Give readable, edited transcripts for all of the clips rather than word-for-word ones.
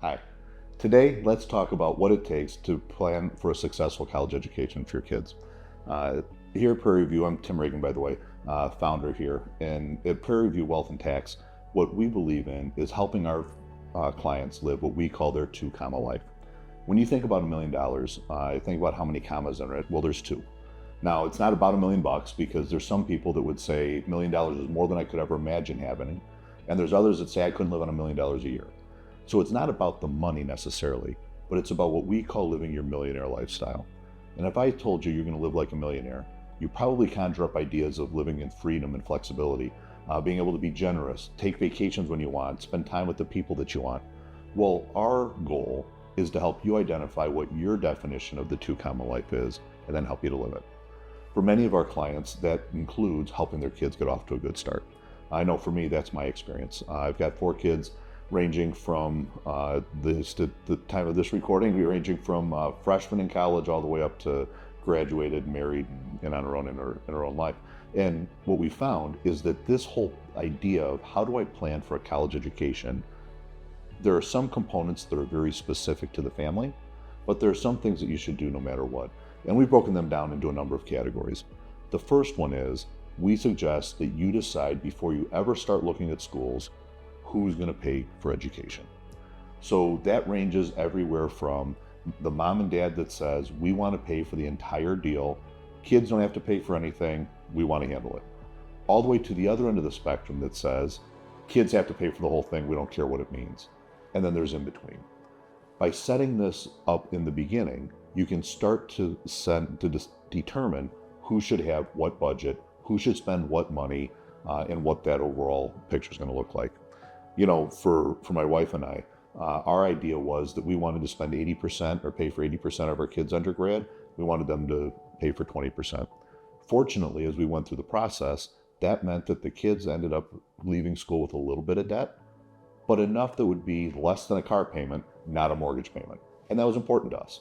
Hi. Today, let's talk about what it takes to plan for a successful college education for your kids. Uh, Here at PrairieView, I'm Tim Regan, by the way, founder here. And at PrairieView Wealth and Tax, what we believe in is helping our clients live what we call their two-comma life. When you think about $1 million, think about how many commas are in it. Well, there's two. Now, it's not about $1 million because there's some people that would say $1 million is more than I could ever imagine having. And there's others that say I couldn't live on $1 million a year. So it's not about the money necessarily, but it's about what we call living your millionaire lifestyle. And if I told you you're going to live like a millionaire, you probably conjure up ideas of living in freedom and flexibility, being able to be generous, take vacations when you want, spend time with the people that you want. Well, our goal is to help you identify what your definition of the two-comma life is and then help you to live it. For many of our clients, that includes helping their kids get off to a good start. I know for me, that's my experience. I've got 4 kids ranging from the time of this recording, we're ranging from freshmen in college all the way up to graduated, married, and on our own in our own life. And what we found is that this whole idea of how do I plan for a college education, there are some components that are very specific to the family, but there are some things that you should do no matter what. And we've broken them down into a number of categories. The first one is we suggest that you decide before you ever start looking at schools who's going to pay for education. So that ranges everywhere from the mom and dad that says, we want to pay for the entire deal, kids don't have to pay for anything, we want to handle it. All the way to the other end of the spectrum that says, kids have to pay for the whole thing, we don't care what it means. And then there's in between. By setting this up in the beginning, you can start to determine who should have what budget, who should spend what money, and what that overall picture is going to look like. You know, for my wife and I, our idea was that we wanted to spend 80% or pay for 80% of our kids' undergrad. We wanted them to pay for 20%. Fortunately, as we went through the process, that meant that the kids ended up leaving school with a little bit of debt, but enough that would be less than a car payment, not a mortgage payment. And that was important to us.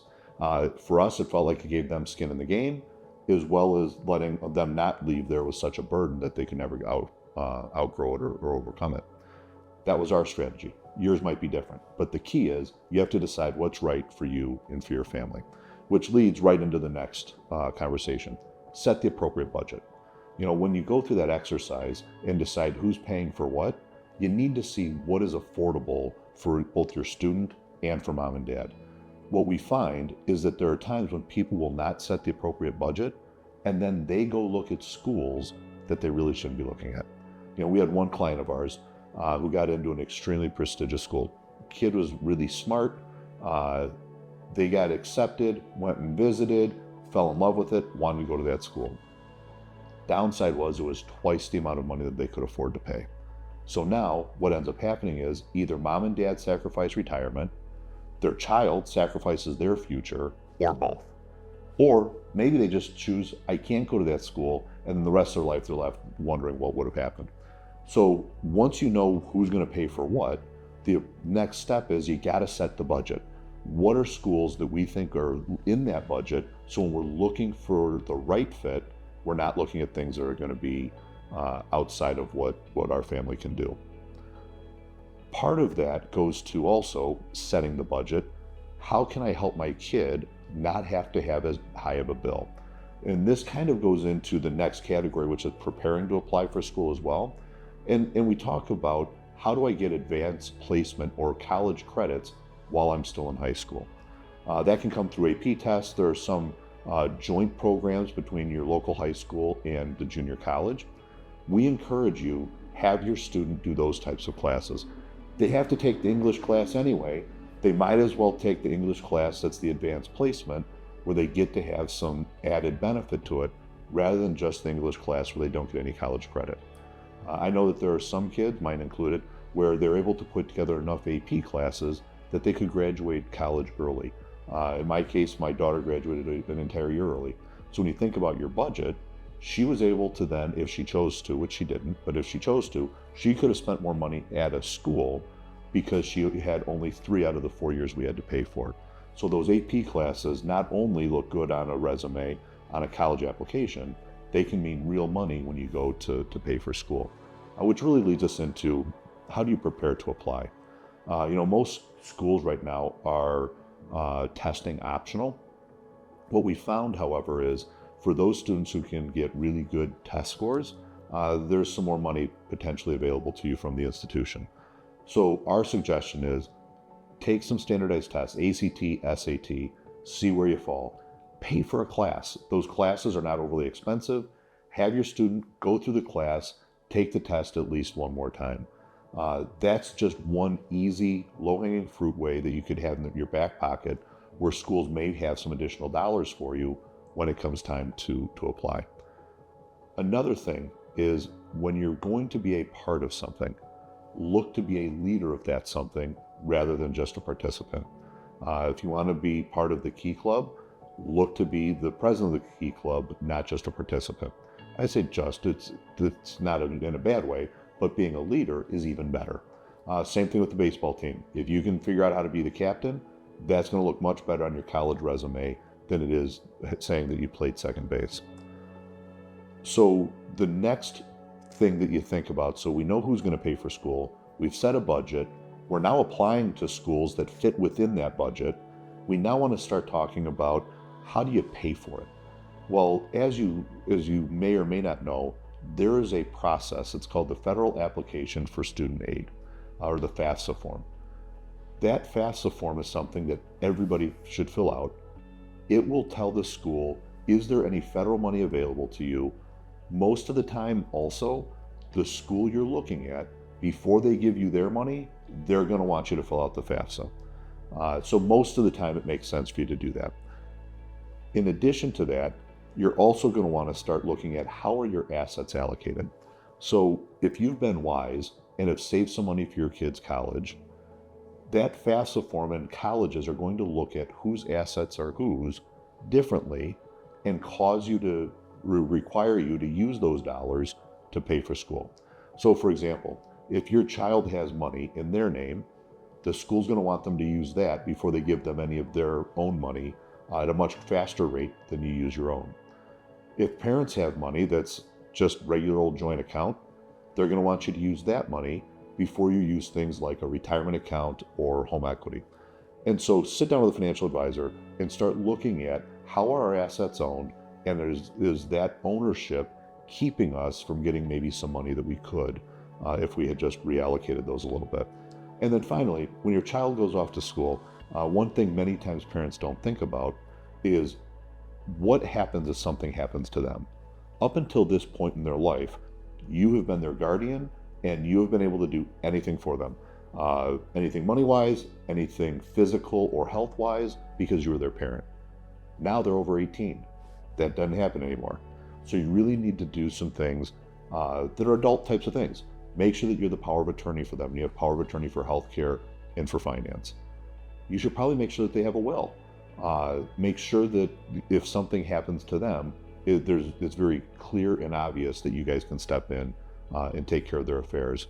For us, it felt like it gave them skin in the game, as well as letting them not leave there with such a burden that they could never outgrow it or overcome it. That was our strategy. Yours might be different, but the key is you have to decide what's right for you and for your family, which leads right into the next conversation. Set the appropriate budget. You know, when you go through that exercise and decide who's paying for what, you need to see what is affordable for both your student and for mom and dad. What we find is that there are times when people will not set the appropriate budget, and then they go look at schools that they really shouldn't be looking at. You know, we had one client of ours who got into an extremely prestigious school. Kid was really smart. They got accepted, went and visited, fell in love with it, wanted to go to that school. Downside was it was twice the amount of money that they could afford to pay. So now what ends up happening is either mom and dad sacrifice retirement, their child sacrifices their future, or both. Or maybe they just choose, I can't go to that school, and then the rest of their life they're left wondering what would have happened. So once you know who's going to pay for what, the next step is you got to set the budget. What are schools that we think are in that budget? So when we're looking for the right fit, we're not looking at things that are going to be outside of what our family can do. Part of that goes to also setting the budget. How can I help my kid not have to have as high of a bill? And this kind of goes into the next category, which is preparing to apply for school as well. And we talk about how do I get advanced placement or college credits while I'm still in high school. That can come through AP tests. There are some joint programs between your local high school and the junior college. We encourage you, have your student do those types of classes. They have to take the English class anyway. They might as well take the English class that's the advanced placement, where they get to have some added benefit to it, rather than just the English class where they don't get any college credit. I know that there are some kids, mine included, where they're able to put together enough AP classes that they could graduate college early. In my case, my daughter graduated an entire year early. So when you think about your budget, she was able to then, if she chose to, which she didn't, but if she chose to, she could have spent more money at a school because she had only 3 out of the 4 years we had to pay for. So those AP classes not only look good on a resume, on a college application, they can mean real money when you go to pay for school. Which really leads us into how do you prepare to apply? Most schools right now are testing optional. What we found, however, is for those students who can get really good test scores, there's some more money potentially available to you from the institution. So our suggestion is take some standardized tests, ACT, SAT, see where you fall. Pay for a class. Those classes are not overly expensive. Have your student go through the class, take the test at least one more time. That's just one easy, low-hanging fruit way that you could have in your back pocket where schools may have some additional dollars for you when it comes time to apply. Another thing is when you're going to be a part of something, look to be a leader of that something rather than just a participant. If you want to be part of the Key Club, look to be the president of the Key Club, not just a participant. I say just, it's not in a bad way, but being a leader is even better. Same thing with the baseball team. If you can figure out how to be the captain, that's going to look much better on your college resume than it is saying that you played second base. So the next thing that you think about, so we know who's going to pay for school, we've set a budget, we're now applying to schools that fit within that budget. We now want to start talking about how do you pay for it? Well, as you may or may not know, there is a process. It's called the Federal Application for Student Aid, or the FAFSA form. That FAFSA form is something that everybody should fill out. It will tell the school, is there any federal money available to you? Most of the time also, the school you're looking at, before they give you their money, they're going to want you to fill out the FAFSA. So most of the time it makes sense for you to do that. In addition to that, you're also going to want to start looking at how are your assets allocated. So if you've been wise and have saved some money for your kids' college, that FAFSA form and colleges are going to look at whose assets are whose differently and cause you to require you to use those dollars to pay for school. So for example, if your child has money in their name, the school's going to want them to use that before they give them any of their own money at a much faster rate than you use your own. If parents have money that's just regular old joint account, they're going to want you to use that money before you use things like a retirement account or home equity. And so sit down with a financial advisor and start looking at how are our assets owned, and is that ownership keeping us from getting maybe some money that we could if we had just reallocated those a little bit. And then finally, when your child goes off to school, one thing many times parents don't think about is what happens if something happens to them. Up until this point in their life, you have been their guardian and you have been able to do anything for them. Anything money-wise, anything physical or health-wise, because you were their parent. Now they're over 18. That doesn't happen anymore. So you really need to do some things that are adult types of things. Make sure that you're the power of attorney for them. You have power of attorney for healthcare and for finance. You should probably make sure that they have a will. Make sure that if something happens to them, it's very clear and obvious that you guys can step in and take care of their affairs.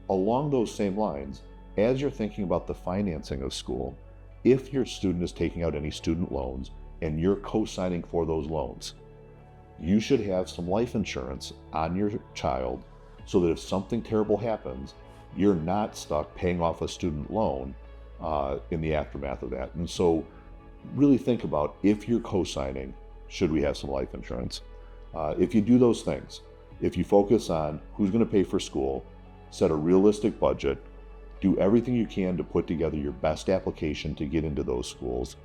Along those same lines, as you're thinking about the financing of school, if your student is taking out any student loans and you're co-signing for those loans, you should have some life insurance on your child so that if something terrible happens, you're not stuck paying off a student loan in the aftermath of that. And so really think about, if you're co-signing, should we have some life insurance? If you do those things, if you focus on who's going to pay for school, set a realistic budget, do everything you can to put together your best application to get into those schools,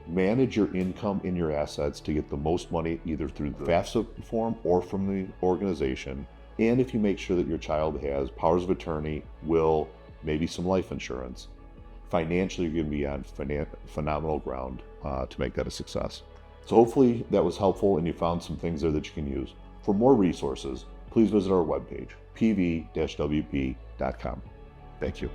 manage your income and your assets to get the most money either through the FAFSA form or from the organization, and if you make sure that your child has powers of attorney, will, maybe some life insurance, financially you're going to be on phenomenal ground to make that a success. So hopefully that was helpful and you found some things there that you can use. For more resources, please visit our webpage, pv-wp.com. Thank you.